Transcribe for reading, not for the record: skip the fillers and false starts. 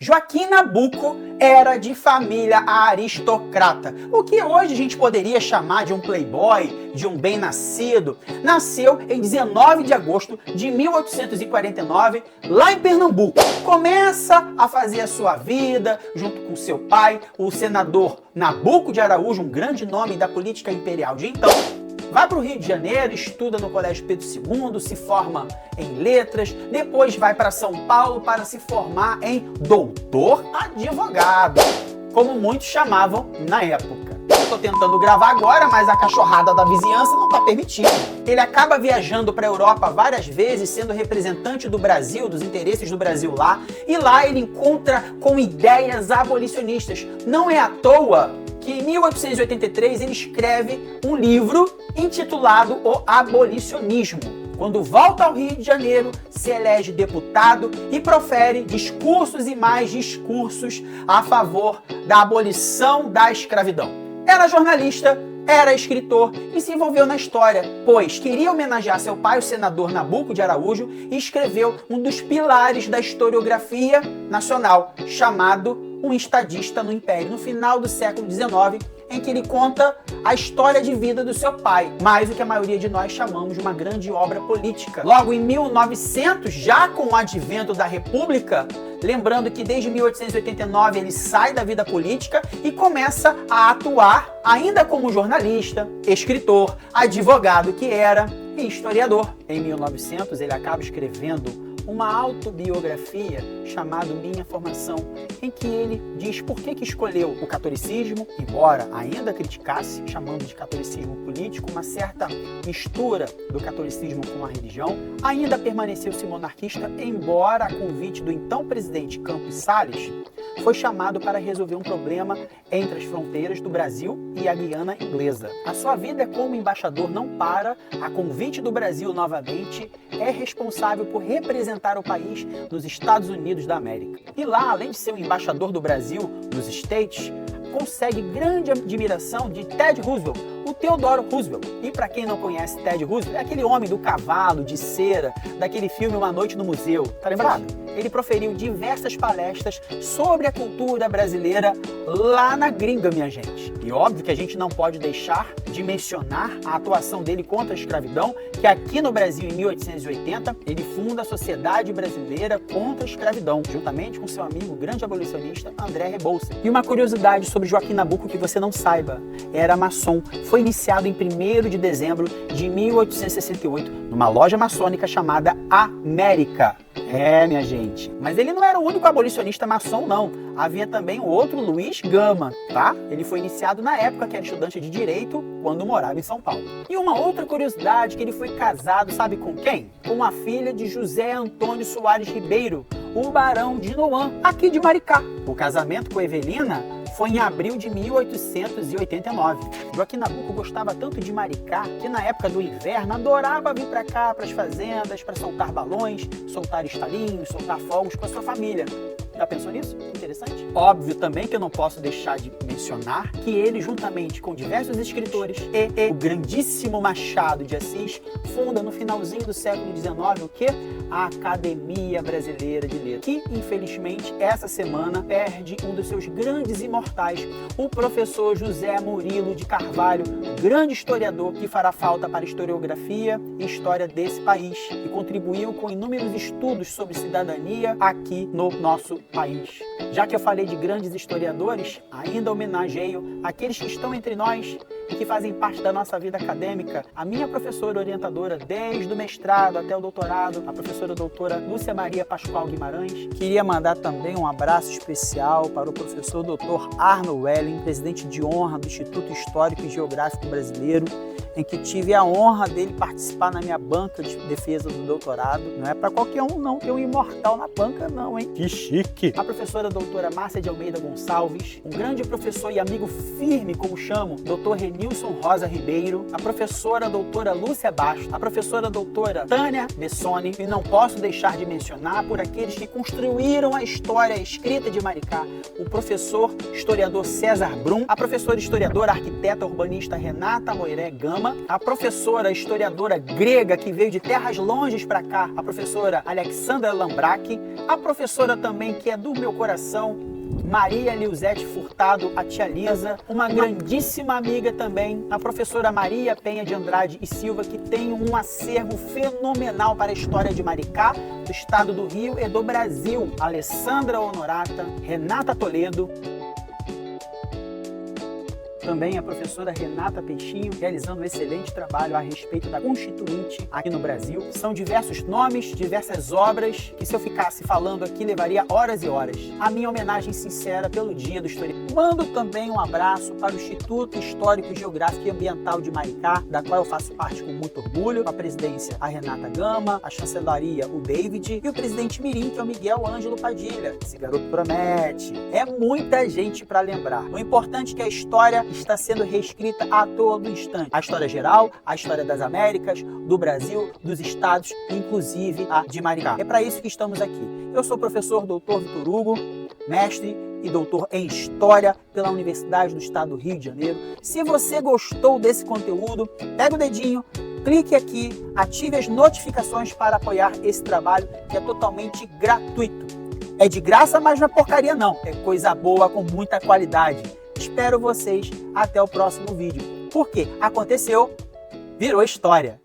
Joaquim Nabuco era de família aristocrata, o que hoje a gente poderia chamar de um playboy, de um bem-nascido. Nasceu em 19 de agosto de 1849, lá em Pernambuco. Começa a fazer a sua vida junto com seu pai, o senador Nabuco de Araújo, um grande nome da política imperial de então. Vai para o Rio de Janeiro, estuda no Colégio Pedro II, se forma em letras, depois vai para São Paulo para se formar em doutor advogado, como muitos chamavam na época. Eu estou tentando gravar agora, mas a cachorrada da vizinhança não está permitindo. Ele acaba viajando para a Europa várias vezes, sendo representante do Brasil, dos interesses do Brasil lá, e lá ele encontra com ideias abolicionistas. Não é à toa que em 1883 ele escreve um livro intitulado O Abolicionismo. Quando volta ao Rio de Janeiro, se elege deputado e profere discursos e mais discursos a favor da abolição da escravidão. Era jornalista, era escritor e se envolveu na história, pois queria homenagear seu pai, o senador Nabuco de Araújo, e escreveu um dos pilares da historiografia nacional, chamado Um Estadista no Império, no final do século XIX, em que ele conta a história de vida do seu pai, mais o que a maioria de nós chamamos de uma grande obra política. Logo em 1900, já com o advento da República, lembrando que desde 1889 ele sai da vida política e começa a atuar ainda como jornalista, escritor, advogado que era e historiador. Em 1900 ele acaba escrevendo uma autobiografia chamada Minha Formação, em que ele diz por que escolheu o catolicismo, embora ainda criticasse, chamando de catolicismo político, uma certa mistura do catolicismo com a religião, ainda permaneceu-se monarquista, embora a convite do então presidente Campos Salles foi chamado para resolver um problema entre as fronteiras do Brasil e a Guiana Inglesa. A sua vida como embaixador não para, a convite do Brasil novamente, é responsável por representar o país nos Estados Unidos da América. E lá, além de ser o embaixador do Brasil nos States, consegue grande admiração de Ted Roosevelt, o Theodore Roosevelt. E para quem não conhece Ted Roosevelt, é aquele homem do cavalo, de cera, daquele filme Uma Noite no Museu. Tá lembrado? Ele proferiu diversas palestras sobre a cultura brasileira lá na gringa, minha gente. E óbvio que a gente não pode deixar de mencionar a atuação dele contra a escravidão, que aqui no Brasil, em 1880, ele funda a Sociedade Brasileira contra a Escravidão, juntamente com seu amigo, o grande abolicionista André Rebouças. E uma curiosidade sobre Joaquim Nabuco que você não saiba, era maçom. Foi iniciado em 1º de dezembro de 1868, numa loja maçônica chamada América. É, minha gente. Mas ele não era o único abolicionista maçom, não. Havia também o outro Luiz Gama, tá? Ele foi iniciado na época que era estudante de Direito, quando morava em São Paulo. E uma outra curiosidade, que ele foi casado, sabe com quem? Com a filha de José Antônio Soares Ribeiro, o Barão de Noan, aqui de Maricá. O casamento com Evelina foi em abril de 1889. Joaquim Nabuco gostava tanto de Maricá que na época do inverno adorava vir para cá, para as fazendas, para soltar balões, soltar estalinhos, soltar fogos com a sua família. Já pensou nisso? Interessante. Óbvio também que eu não posso deixar de mencionar que ele, juntamente com diversos escritores e o grandíssimo Machado de Assis, funda no finalzinho do século XIX o quê? A Academia Brasileira de Letras, que infelizmente essa semana perde um dos seus grandes imortais, o professor José Murilo de Carvalho, grande historiador que fará falta para a historiografia e história desse país e contribuiu com inúmeros estudos sobre cidadania aqui no nosso país. Já que eu falei de grandes historiadores, ainda homenageio aqueles que estão entre nós e que fazem parte da nossa vida acadêmica. A minha professora orientadora, desde o mestrado até o doutorado, a professora doutora Lúcia Maria Pascoal Guimarães. Queria mandar também um abraço especial para o professor doutor Arno Welling, presidente de honra do Instituto Histórico e Geográfico Brasileiro, em que tive a honra dele participar na minha banca de defesa do doutorado. Não é para qualquer um não ter um imortal na banca não, hein? Que chique! A professora doutora Márcia de Almeida Gonçalves, um grande professor e amigo firme, como chamo, doutor Renilson Rosa Ribeiro, a professora doutora Lúcia Bastos, a professora doutora Tânia Bessoni, e não posso deixar de mencionar por aqueles que construíram a história escrita de Maricá, o professor historiador César Brum, a professora historiadora arquiteta urbanista Renata Moiré Gama, Gama, a professora historiadora grega que veio de terras longes para cá, a professora Alexandra Lambraque, a professora também que é do meu coração, Maria Liuzete Furtado, a tia Lisa, uma grandíssima amiga também, a professora Maria Penha de Andrade e Silva, que tem um acervo fenomenal para a história de Maricá, do estado do Rio e do Brasil, Alessandra Honorata, Renata Toledo, também a professora Renata Peixinho, realizando um excelente trabalho a respeito da Constituinte aqui no Brasil. São diversos nomes, diversas obras, que se eu ficasse falando aqui levaria horas e horas. A minha homenagem sincera pelo Dia do Historiador. Mando também um abraço para o Instituto Histórico, Geográfico e Ambiental de Maricá, da qual eu faço parte com muito orgulho. A presidência, a Renata Gama, a chancelaria, o David, e o presidente mirim, que é o Miguel Ângelo Padilha. Esse garoto promete. É muita gente para lembrar. O importante é que a história está sendo reescrita a todo instante. A história geral, a história das Américas, do Brasil, dos estados, inclusive a de Maricá. É para isso que estamos aqui. Eu sou o professor Dr. Vitor Hugo, mestre e doutor em História pela Universidade do Estado do Rio de Janeiro. Se você gostou desse conteúdo, pega o dedinho, clique aqui, ative as notificações para apoiar esse trabalho que é totalmente gratuito. É de graça, mas não é porcaria não. É coisa boa com muita qualidade. Espero vocês até o próximo vídeo. Porque aconteceu, virou história.